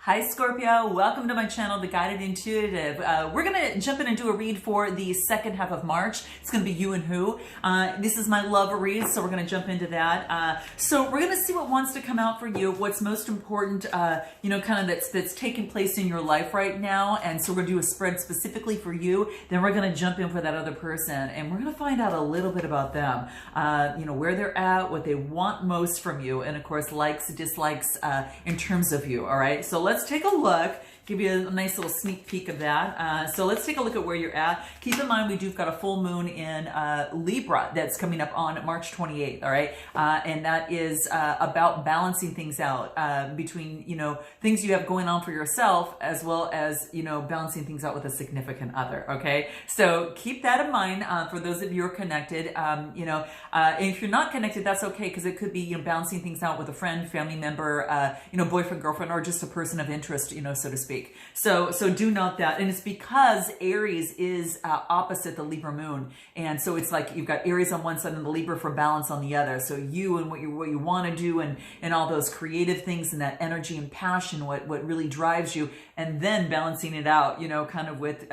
Hi Scorpio, welcome to my channel, The Guided Intuitive. We're going to jump in and do a read for the second half of March. It's going to be you and who. This is my love read, so we're going to jump into that. So we're going to see what wants to come out for you, what's most important, kind of that's taking place in your life right now. And so we're going to do a spread specifically for you. Then we're going to jump in for that other person, and we're going to find out a little bit about them, where they're at, what they want most from you, and of course, likes, dislikes in terms of you, all right? So let's take a look, give you a nice little sneak peek of that. So let's take a look at where you're at. Keep in mind, we've got a full moon in Libra that's coming up on March 28th, all right? And that is about balancing things out between, things you have going on for yourself, as well as, balancing things out with a significant other, okay? So keep that in mind for those of you who are connected. And if you're not connected, that's okay, because it could be, balancing things out with a friend, family member, boyfriend, girlfriend, or just a person of interest, so to speak. So do note that. And it's because Aries is opposite the Libra moon. And so it's like you've got Aries on one side and the Libra for balance on the other. So you and what you want to do and all those creative things and that energy and passion, what really drives you, and then balancing it out, kind of with,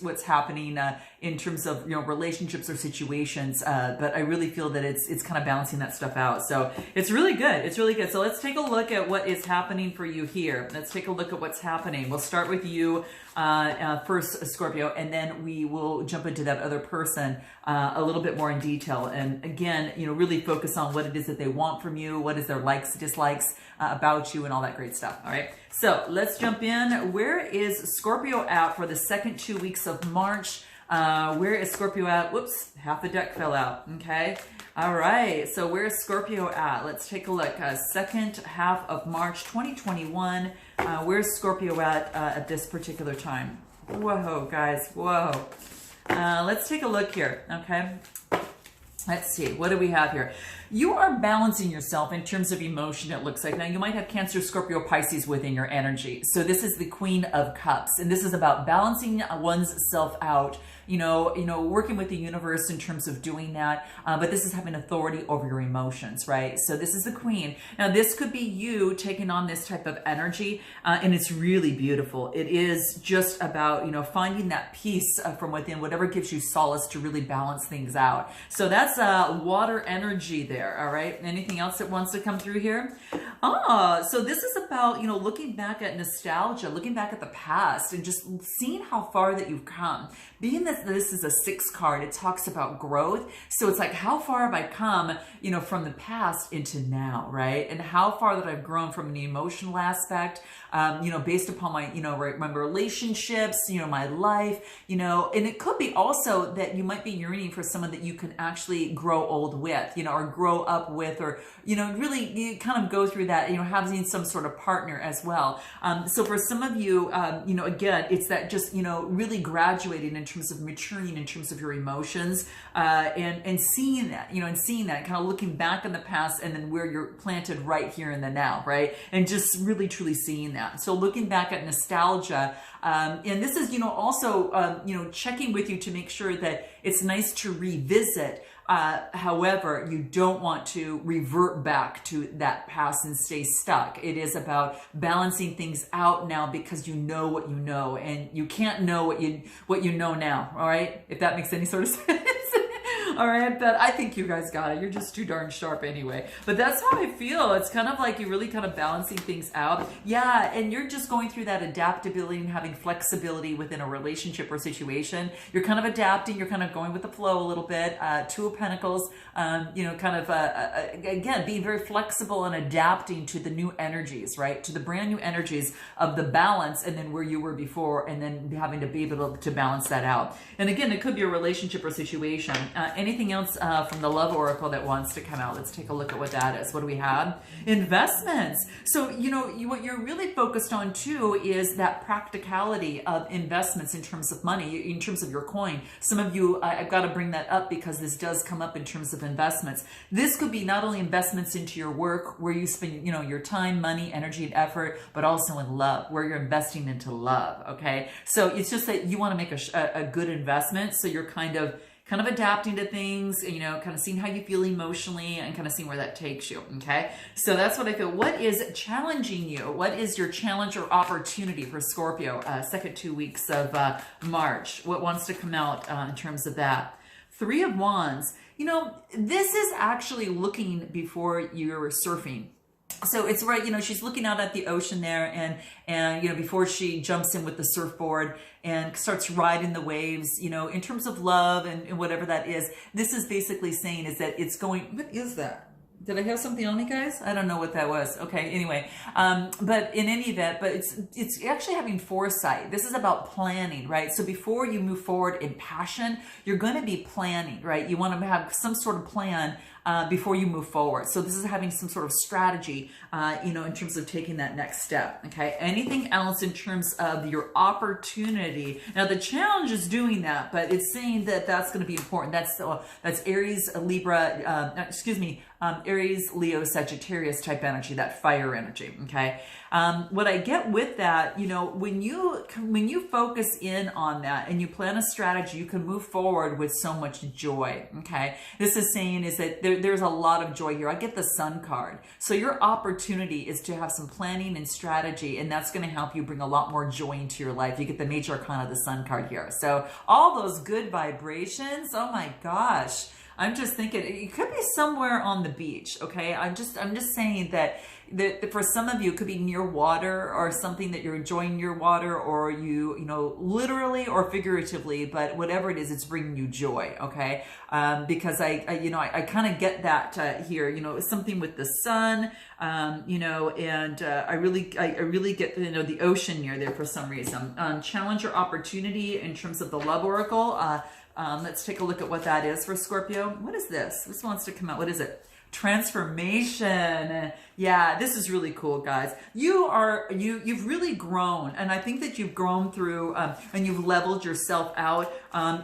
what's happening in terms of, relationships or situations. But I really feel that it's kind of balancing that stuff out. So it's really good. It's really good. So let's take a look at what is happening for you here. Let's take a look at what's happening. We'll start with you first, Scorpio, and then we will jump into that other person a little bit more in detail. And again, really focus on what it is that they want from you, what is their likes, dislikes about you, and all that great stuff. All right. So let's jump in. Where is Scorpio at for the second 2 weeks of March? Where is Scorpio at? Whoops, half the deck fell out. Okay. All right. So where is Scorpio at? Let's take a look. Second half of March 2021. Where's Scorpio at this particular time? Whoa, guys. Whoa. Let's take a look here. Okay. Let's see. What do we have here? You are balancing yourself in terms of emotion, it looks like. Now, you might have Cancer, Scorpio, Pisces within your energy. So this is the Queen of Cups, and this is about balancing one's self out, working with the universe in terms of doing that. But this is having authority over your emotions, right? So this is the Queen. Now, this could be you taking on this type of energy, and it's really beautiful. It is just about, finding that peace from within, whatever gives you solace to really balance things out. So that's water energy there. All right. Anything else that wants to come through here? So this is about, looking back at nostalgia, looking back at the past, and just seeing how far that you've come. Being that this is a 6 card, it talks about growth. So it's like, how far have I come, from the past into now, right? And how far that I've grown from an emotional aspect, based upon my, my relationships, my life, and it could be also that you might be yearning for someone that you can actually grow old with, or grow up with, or, really you kind of go through that, having some sort of partner as well. So for some of you, again, it's that just, really graduating in terms of maturing in terms of your emotions, and seeing that, kind of looking back in the past and then where you're planted right here in the now, right? And just really truly seeing that. So looking back at nostalgia, and this is, also, checking with you to make sure that it's nice to revisit. However, you don't want to revert back to that past and stay stuck. It is about balancing things out now, because you know what you know, and you can't know what you know now. All right, if that makes any sort of sense. All right, but I think you guys got it. You're just too darn sharp anyway. But that's how I feel. It's kind of like you're really kind of balancing things out. Yeah, and you're just going through that adaptability and having flexibility within a relationship or situation. You're kind of adapting. You're kind of going with the flow a little bit. Two of Pentacles, again, being very flexible and adapting to the new energies, right? To the brand new energies of the balance, and then where you were before, and then having to be able to balance that out. And again, it could be a relationship or situation. Anything else from the Love Oracle that wants to come out? Let's take a look at what that is. What do we have? Investments. So, what you're really focused on too is that practicality of investments in terms of money, in terms of your coin. Some of you, I've got to bring that up because this does come up in terms of investments. This could be not only investments into your work, where you spend, your time, money, energy, and effort, but also in love, where you're investing into love. Okay. So it's just that you want to make a good investment. So you're kind of kind of adapting to things, you know, kind of seeing how you feel emotionally and kind of seeing where that takes you. Okay. So that's what I feel. What is challenging you? What is your challenge or opportunity for Scorpio, second 2 weeks of March? What wants to come out in terms of that? Three of Wands. You know, this is actually looking before you're surfing. So it's right, you know, she's looking out at the ocean there and, you know, before she jumps in with the surfboard and starts riding the waves, you know, in terms of love and whatever that is, this is basically saying is that it's going, what is that? Did I have something on me, guys? I don't know what that was. Okay, anyway, but in any event, but it's actually having foresight. This is about planning, right? So before you move forward in passion, you're going to be planning, right? You want to have some sort of plan before you move forward. So this is having some sort of strategy, you know, in terms of taking that next step. Okay. Anything else in terms of your opportunity? Now the challenge is doing that, but it's saying that that's going to be important. That's Aries, Libra, Aries, Leo, Sagittarius type energy, that fire energy. Okay. What I get with that, you know, when you focus in on that and you plan a strategy, you can move forward with so much joy. Okay. This is saying is that there's a lot of joy here. I get the Sun card. So your opportunity is to have some planning and strategy, and that's going to help you bring a lot more joy into your life. You get the major arcana of the Sun card here. So all those good vibrations, oh my gosh. I'm just thinking it could be somewhere on the beach. Okay. I'm just saying that for some of you, it could be near water or something that you're enjoying near water, or you know, literally or figuratively, but whatever it is, it's bringing you joy. Okay. Because I kind of get that here, you know, something with the sun, you know, and I really get, you know, the ocean near there for some reason. Challenge or opportunity in terms of the love oracle. Let's take a look at what that is for Scorpio. What is this? This wants to come out. What is it? Transformation. Yeah, this is really cool, guys. You've really grown, and I think that you've grown through and you've leveled yourself out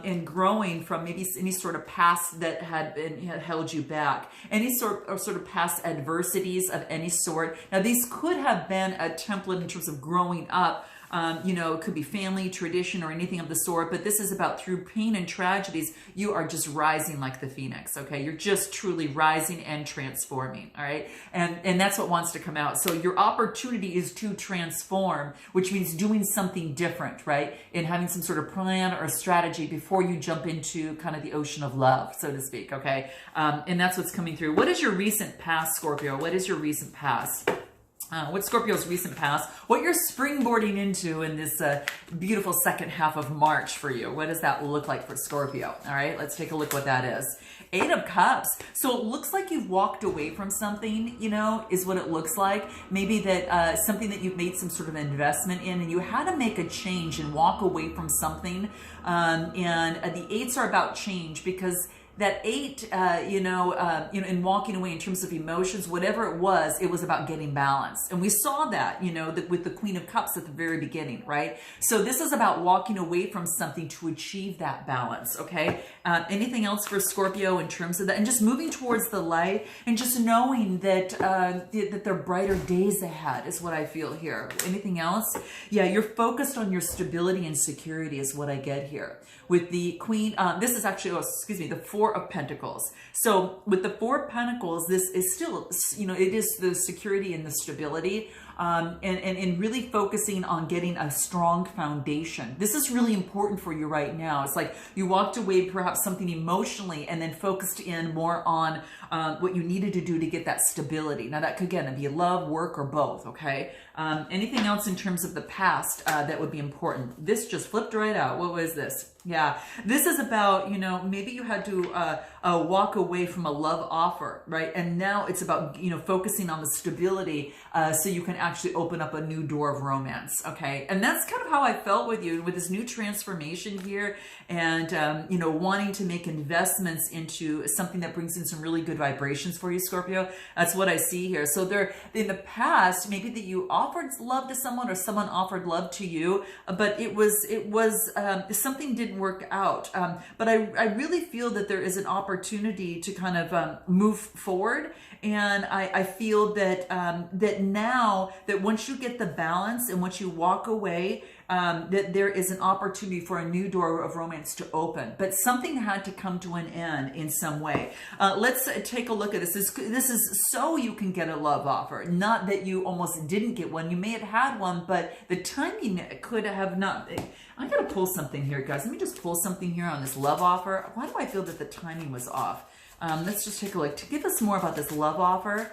in growing from maybe any sort of past that had held you back, any sort of past adversities of any sort. Now these could have been a template in terms of growing up. You know, it could be family, tradition, or anything of the sort, but this is about through pain and tragedies, you are just rising like the phoenix, okay? You're just truly rising and transforming, all right? And that's what wants to come out. So your opportunity is to transform, which means doing something different, right? And having some sort of plan or strategy before you jump into kind of the ocean of love, so to speak, okay? And that's what's coming through. What is your recent past, Scorpio? What is your recent past? What's Scorpio's recent past? What you're springboarding into in this beautiful second half of March for you? What does that look like for Scorpio? All right, let's take a look what that is. 8 of Cups. So it looks like you've walked away from something, you know, is what it looks like. Maybe that something that you've made some sort of investment in, and you had to make a change and walk away from something. And the 8s are about change, because that 8, you know, in walking away in terms of emotions, whatever it was about getting balance. And we saw that, you know, with the Queen of Cups at the very beginning, right? So this is about walking away from something to achieve that balance, okay? Anything else for Scorpio in terms of that? And just moving towards the light and just knowing that, that there are brighter days ahead is what I feel here. Anything else? Yeah, you're focused on your stability and security is what I get here. With the Queen, this is actually, the 4 of Pentacles. So with the 4 of Pentacles, this is still, you know, it is the security and the stability. And really focusing on getting a strong foundation. This is really important for you right now. It's like you walked away perhaps something emotionally and then focused in more on what you needed to do to get that stability. Now that could again be love, work, or both, okay? Anything else in terms of the past that would be important? This just flipped right out. What was this? Yeah, this is about, you know, maybe you had to walk away from a love offer, right? And now it's about, you know, focusing on the stability so you can actually open up a new door of romance, okay? And that's kind of how I felt with you, with this new transformation here and, you know, wanting to make investments into something that brings in some really good vibrations for you, Scorpio. That's what I see here. So there, in the past, maybe that you offered love to someone or someone offered love to you, but it was something didn't work out. But I really feel that there is an opportunity to kind of move forward. And I feel that that now know that once you get the balance and once you walk away, that there is an opportunity for a new door of romance to open. But something had to come to an end in some way. Let's take a look at this. This is so you can get a love offer. Not that you almost didn't get one. You may have had one, but the timing could have not. I got to pull something here, guys. Let me just pull something here on this love offer. Why do I feel that the timing was off? Let's just take a look. To give us more about this love offer,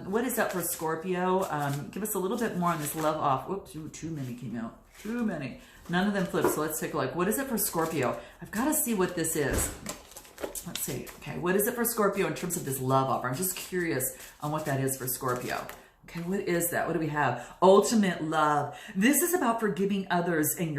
what is that for Scorpio? Give us a little bit more on this love offer. Whoops, too many came out. Too many. None of them flipped, so let's take a look. What is it for Scorpio? I've got to see what this is. Let's see. Okay, what is it for Scorpio in terms of this love offer? I'm just curious on what that is for Scorpio. Okay, what is that? What do we have? Ultimate love. This is about forgiving others and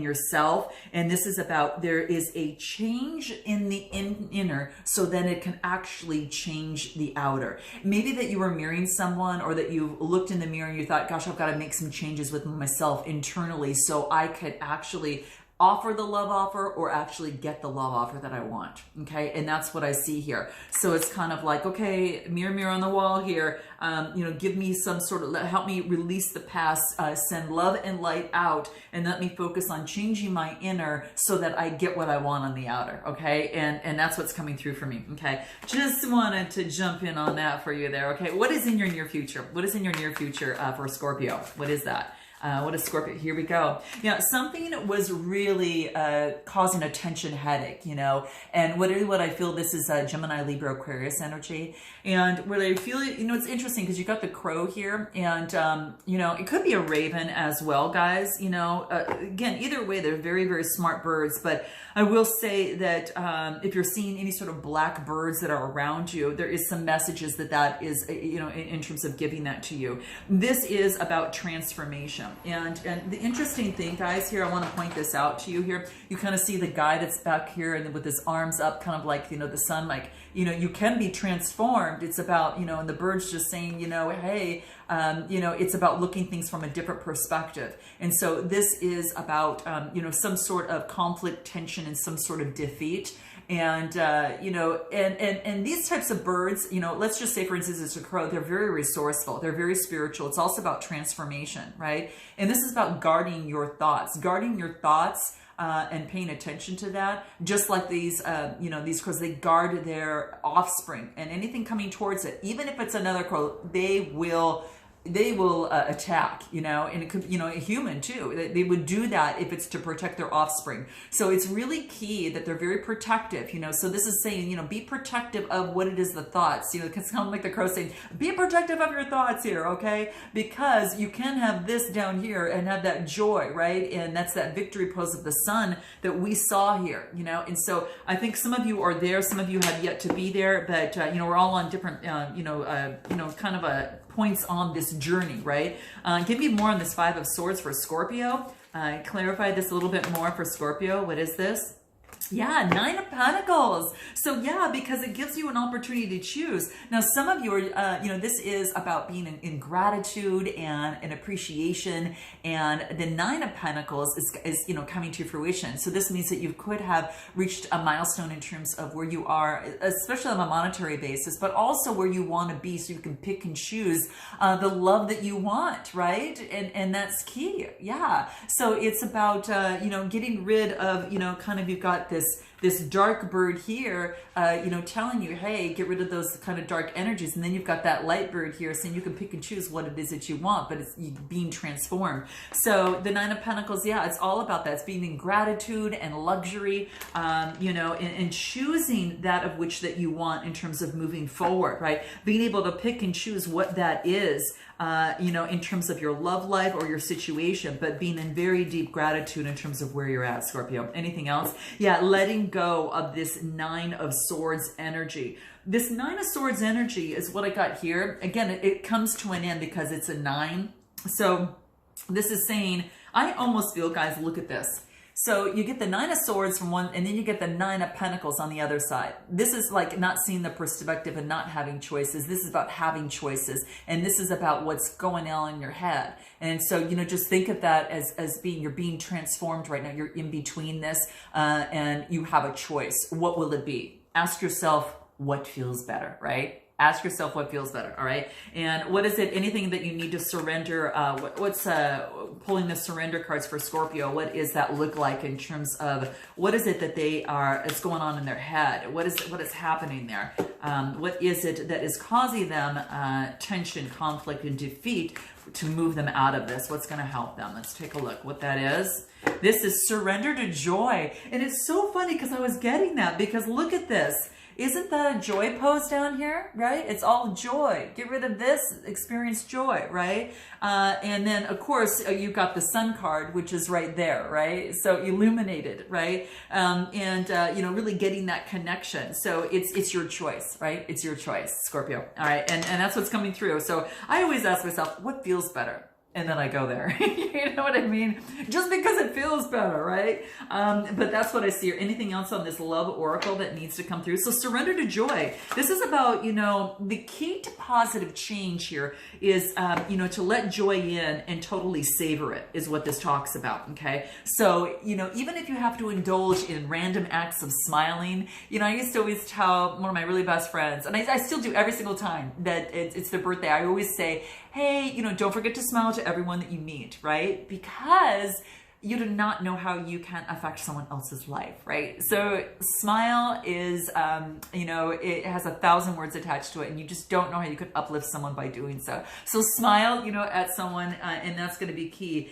yourself. And this is about there is a change in the inner so then it can actually change the outer. Maybe that you were marrying someone or that you looked in the mirror and you thought, gosh, I've got to make some changes with myself internally so I could actually offer the love offer or actually get the love offer that I want. Okay. And that's what I see here. So it's kind of like, okay, mirror, mirror on the wall here, give me some sort of, help me release the past, send love and light out and let me focus on changing my inner so that I get what I want on the outer. Okay. And that's what's coming through for me. Okay. Just wanted to jump in on that for you there. Okay. What is in your near future? What is in your near future for Scorpio? What is that? What is Scorpio? Here we go. Something was really causing a tension headache, and what I feel this is Gemini, Libra, Aquarius energy. And what I feel, it's interesting because you got the crow here and, it could be a raven as well, guys, again, either way, they're very, very smart birds. But I will say that if you're seeing any sort of black birds that are around you, there is some messages that is, in terms of giving that to you. This is about transformation. And the interesting thing, guys, here, I want to point this out to you here. You kind of see the guy that's back here and with his arms up, kind of like, the sun, like, you can be transformed. It's about, and the bird's just saying, hey, it's about looking things from a different perspective. And so this is about, some sort of conflict, tension, and some sort of defeat. And, and these types of birds, let's just say, for instance, it's a crow. They're very resourceful. They're very spiritual. It's also about transformation, right? And this is about guarding your thoughts, and paying attention to that. Just like these, these crows, they guard their offspring and anything coming towards it. Even if it's another crow, they will attack, and it could, a human too. They would do that if it's to protect their offspring. So it's really key that they're very protective, so this is saying, be protective of what it is, the thoughts, it's kind of like the crow saying, be protective of your thoughts here. Okay. Because you can have this down here and have that joy, right? And that's that victory pose of the sun that we saw here, and so I think some of you are there, some of you have yet to be there, but, we're all on different, kind of a points on this journey, right? Give me more on this Five of Swords for Scorpio. Clarify this a little bit more for Scorpio. What is this? Yeah, Nine of Pentacles. So yeah, because it gives you an opportunity to choose. Now, some of you are, this is about being in gratitude and an appreciation. And the Nine of Pentacles is coming to fruition. So this means that you could have reached a milestone in terms of where you are, especially on a monetary basis, but also where you want to be so you can pick and choose the love that you want, right? And that's key. Yeah. So it's about, getting rid of, kind of, you've got this dark bird here, telling you, hey, get rid of those kind of dark energies. And then you've got that light bird here saying you can pick and choose what it is that you want, but it's being transformed. So the Nine of Pentacles, yeah, it's all about that. It's being in gratitude and luxury, and choosing that of which that you want in terms of moving forward, right? Being able to pick and choose what that is, in terms of your love life or your situation, but being in very deep gratitude in terms of where you're at, Scorpio. Anything else? Yeah, letting go of this Nine of Swords energy. This Nine of Swords energy is what I got here. Again, it comes to an end because it's a 9. So this is saying, I almost feel, guys, look at this. So you get the Nine of Swords from one, and then you get the Nine of Pentacles on the other side. This is like not seeing the perspective and not having choices. This is about having choices. And this is about what's going on in your head. And so, just think of that as being, you're being transformed right now. You're in between this, and you have a choice. What will it be? Ask yourself what feels better, right? Ask yourself what feels better, all right? And what is it, anything that you need to surrender, what's pulling the surrender cards for Scorpio, what does that look like in terms of what is it that it's going on in their head? What is happening there? What is it that is causing them tension, conflict, and defeat to move them out of this? What's going to help them? Let's take a look what that is. This is surrender to joy. And it's so funny because I was getting that because look at this. Isn't that a joy pose down here, right? It's all joy. Get rid of this, experience joy, right? And then, of course, you've got the sun card, which is right there, right? So illuminated, right? You know, really getting that connection. So it's your choice, right? It's your choice, Scorpio. All right, and that's what's coming through. So I always ask myself, what feels better? And then I go there. You know what I mean? Just because it feels better, right? But that's what I see. Or anything else on this love oracle that needs to come through. So surrender to joy. This is about, you know, the key to positive change here is, you know, to let joy in and totally savor it is what this talks about, okay? So, you know, even if you have to indulge in random acts of smiling, you know, I used to always tell one of my really best friends, and I still do every single time that it's their birthday, I always say, hey, you know, don't forget to smile to everyone that you meet, right? Because you do not know how you can affect someone else's life, right? So smile is, you know, it has 1,000 words attached to it, and you just don't know how you could uplift someone by doing so. So smile, you know, at someone, and that's going to be key,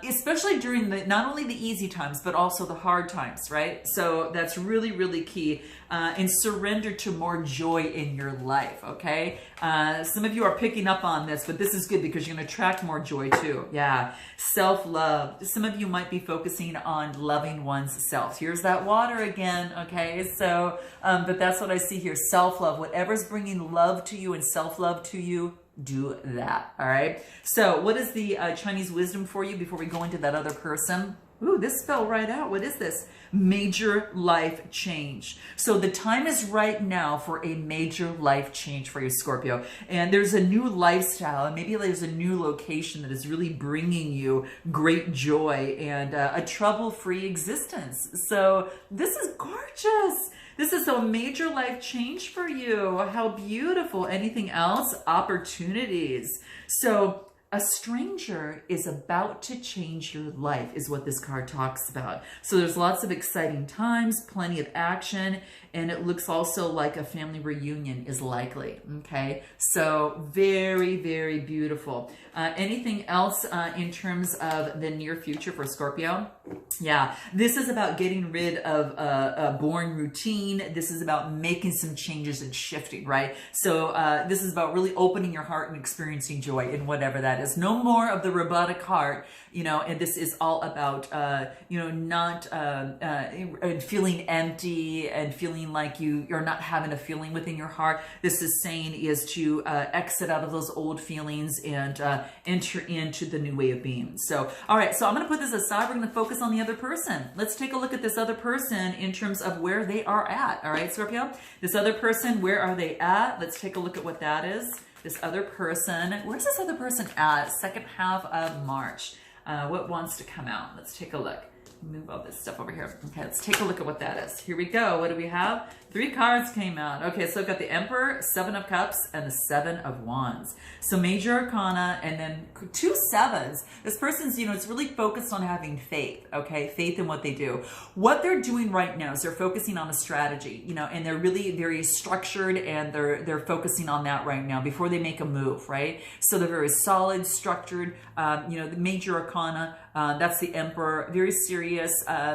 especially during not only the easy times, but also the hard times, right? So that's really, really key. And surrender to more joy in your life, okay? Some of you are picking up on this, but this is good because you're going to attract more joy too. Yeah. Self-love. Some of you might be focusing on loving one's self. Here's that water again, okay? So, but that's what I see here. Self-love. Whatever's bringing love to you and self-love to you, do that, all right? So what is the Chinese wisdom for you before we go into that other person? Ooh, this fell right out. What is this? Major life change. So the time is right now for a major life change for you, Scorpio. And there's a new lifestyle, and maybe there's a new location that is really bringing you great joy and a trouble-free existence. So this is gorgeous. This is a major life change for you. How beautiful. Anything else? Opportunities. So a stranger is about to change your life is what this card talks about. So there's lots of exciting times, plenty of action, and it looks also like a family reunion is likely, okay? So very, very beautiful. Anything else in terms of the near future for Scorpio? Yeah, this is about getting rid of a boring routine. This is about making some changes and shifting, right? So this is about really opening your heart and experiencing joy in whatever that is. No more of the robotic heart, you know, and this is all about, you know, not feeling empty and feeling like you're not having a feeling within your heart. This is saying is to exit out of those old feelings and enter into the new way of being. So, all right, so I'm going to put this aside. We're going to focus on the other person. Let's take a look at this other person in terms of where they are at. All right, Scorpio, this other person, where are they at? Let's take a look at what that is. This other person, where's this other person at? Second half of March. What wants to come out? Let's take a look. Move all this stuff over here. Okay, let's take a look at what that is. Here we go. What do we have? 3 cards came out. Okay, so I've got the Emperor, 7 of Cups, and the 7 of Wands. So major arcana, and then 2 sevens. This person's, you know, it's really focused on having faith, okay? Faith in what they do. What they're doing right now is they're focusing on a strategy, you know, and they're really very structured, and they're focusing on that right now before they make a move, right? So they're very solid, structured, you know, the major arcana, that's the Emperor, very serious,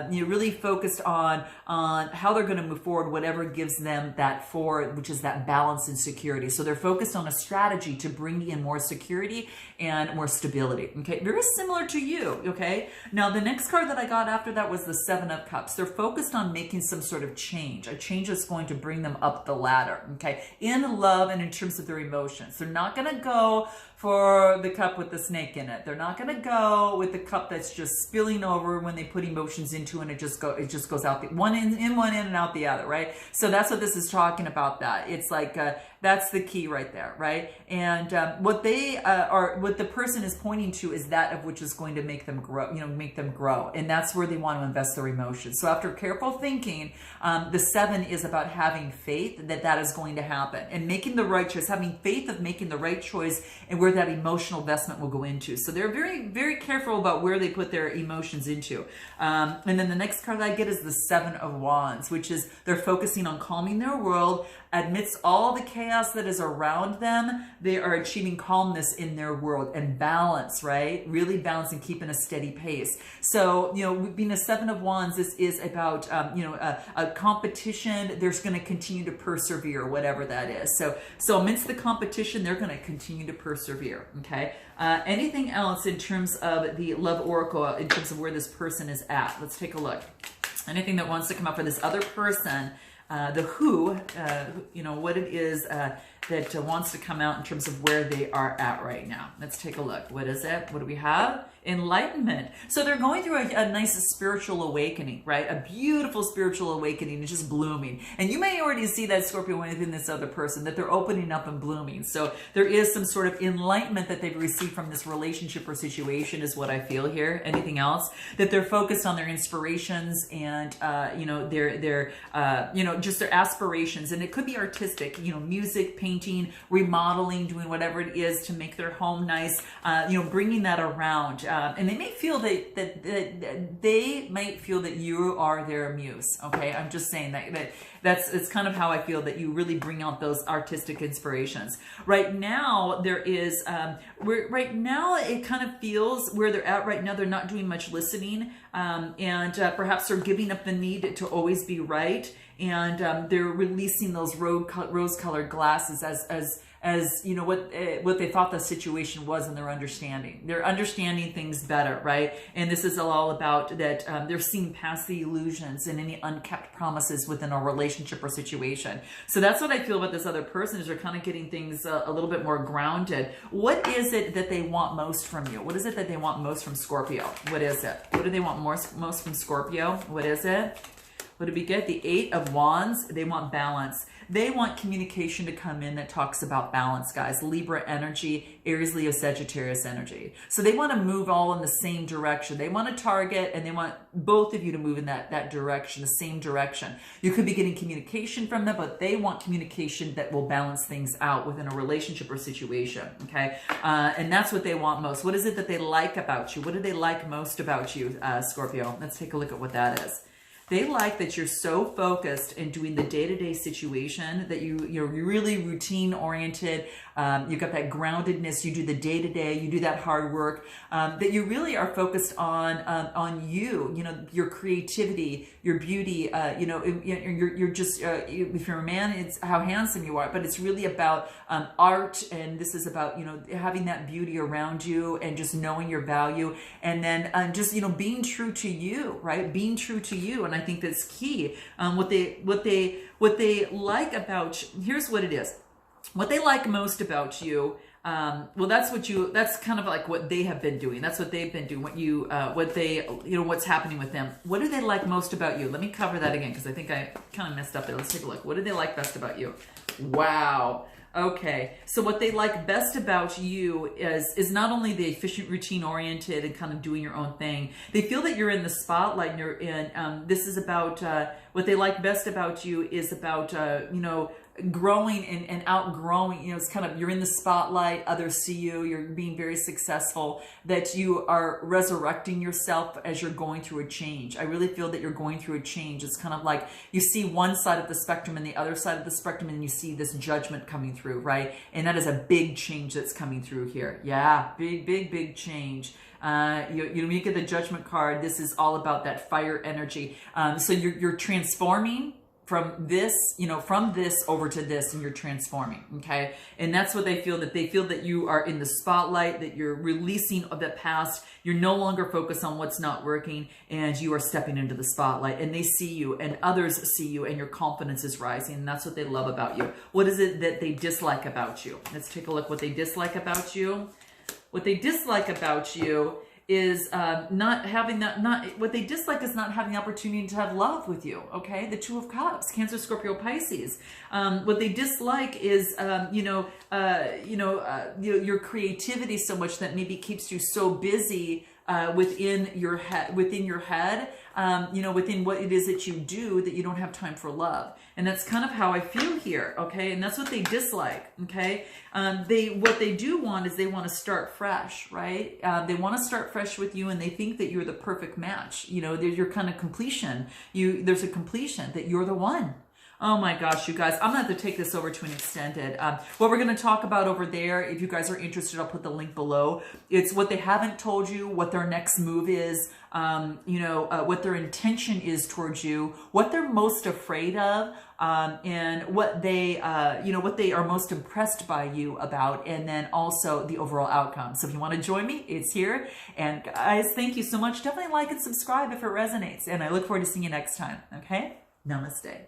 you know, really focused on how they're going to move forward, whatever gives them that forward, which is that balance and security. So they're focused on a strategy to bring in more security and more stability. Okay, very similar to you. Okay, now the next card that I got after that was the 7 of Cups. They're focused on making some sort of change, a change that's going to bring them up the ladder. Okay, in love and in terms of their emotions. They're not going to go for the cup with the snake in it. They're not going to go with the cup that's just spilling over when they put emotions into, and it just goes out the one in one end and out the other, right? So that's what this is talking about. That it's like that's the key right there, right? And what the person is pointing to is that of which is going to make them grow, make them grow, and that's where they want to invest their emotions. So after careful thinking, the 7 is about having faith that is going to happen and making the right choice, having faith of making the right choice and where that emotional investment will go into. So they're very, very careful about where they put their emotions into. And then the next card I get is the 7 of Wands, which is they're focusing on calming their world amidst all the chaos that is around them. They are achieving calmness in their world and balance, right? Really balance and keeping a steady pace. So, being a 7 of Wands, this is about, a competition. They're going to continue to persevere, whatever that is. So amidst the competition, they're going to continue to persevere. Okay. Anything else in terms of the love oracle, in terms of where this person is at? Let's take a look. Anything that wants to come up for this other person, the who, what it is that wants to come out in terms of where they are at right now. Let's take a look. What is it? What do we have? Enlightenment. So they're going through a nice spiritual awakening, right? A beautiful spiritual awakening. It's just blooming. And you may already see that, Scorpio, within this other person, that they're opening up and blooming. So there is some sort of enlightenment that they've received from this relationship or situation is what I feel here. Anything else? That they're focused on their inspirations and, just their aspirations. And it could be artistic, music, painting, remodeling, doing whatever it is to make their home nice, bringing that around. And they may feel that they might feel that you are their muse. Okay, I'm just saying it's kind of how I feel, that you really bring out those artistic inspirations. Right now, there is right now it kind of feels where they're at right now. They're not doing much listening, and perhaps they're giving up the need to always be right, and they're releasing those rose-colored glasses as what they thought the situation was, and they're understanding things better, right? And this is all about that they're seeing past the illusions and any unkept promises within a relationship or situation. So that's what I feel about this other person, is they're kind of getting things a little bit more grounded. What is it that they want most from you? What is it that they want most from Scorpio? What is it? What do they want most from Scorpio? What is it? What did we get? The 8 of Wands. They want balance. They want communication to come in that talks about balance, guys. Libra energy, Aries, Leo, Sagittarius energy. So they want to move all in the same direction. They want to target, and they want both of you to move in that direction, the same direction. You could be getting communication from them, but they want communication that will balance things out within a relationship or situation, okay? And that's what they want most. What is it that they like about you? What do they like most about you, Scorpio? Let's take a look at what that is. They like that you're so focused in doing the day-to-day situation, that you're really routine oriented. You've got that groundedness. You do the day-to-day. You do that hard work. That you really are focused on you. Your creativity, your beauty. You're just if you're a man, it's how handsome you are. But it's really about art, and this is about having that beauty around you and just knowing your value, and then just being true to you, right? Being true to you, and I think that's key. What they like about, here's what it is. What they like most about you, that's kind of like what they have been doing. That's what they've been doing. What's happening with them. What do they like most about you? Let me cover that again, because I think I kind of messed up there. Let's take a look. What do they like best about you? Wow. Okay, so what they like best about you is not only the efficient, routine-oriented and kind of doing your own thing. They feel that you're in the spotlight, and you're in. This is about what they like best about you is about growing and outgrowing. It's kind of, you're in the spotlight, others see you, you're being very successful, that you are resurrecting yourself as you're going through a change. I really feel that you're going through a change. It's kind of like you see one side of the spectrum and the other side of the spectrum, and you see this judgment coming through, right? And that is a big change that's coming through here. Yeah, big change. You get the judgment card. This is all about that fire energy. So you're transforming this, from this over to this, and you're transforming. Okay. And that's what they feel that you are in the spotlight, that you're releasing of the past. You're no longer focused on what's not working, and you are stepping into the spotlight, and they see you and others see you, and your confidence is rising. And that's what they love about you. What is it that they dislike about you? Let's take a look what they dislike about you. What they dislike about you is not having what they dislike is not having the opportunity to have love with you. Okay, the Two of Cups, Cancer, Scorpio, Pisces. What they dislike is your creativity so much that maybe keeps you so busy within your head, within what it is that you do, that you don't have time for love. And that's kind of how I feel here. Okay, and that's what they dislike. Okay, what they do want is they want to start fresh, right? They want to start fresh with you, and they think that you're the perfect match. There's your kind of completion. There's a completion that you're the one. Oh my gosh, you guys, I'm going to have to take this over to an extended. What we're going to talk about over there, if you guys are interested, I'll put the link below. It's what they haven't told you, what their next move is, what their intention is towards you, what they're most afraid of, and what they are most impressed by you about, and then also the overall outcome. So if you want to join me, it's here. And guys, thank you so much. Definitely like and subscribe if it resonates. And I look forward to seeing you next time. Okay? Namaste.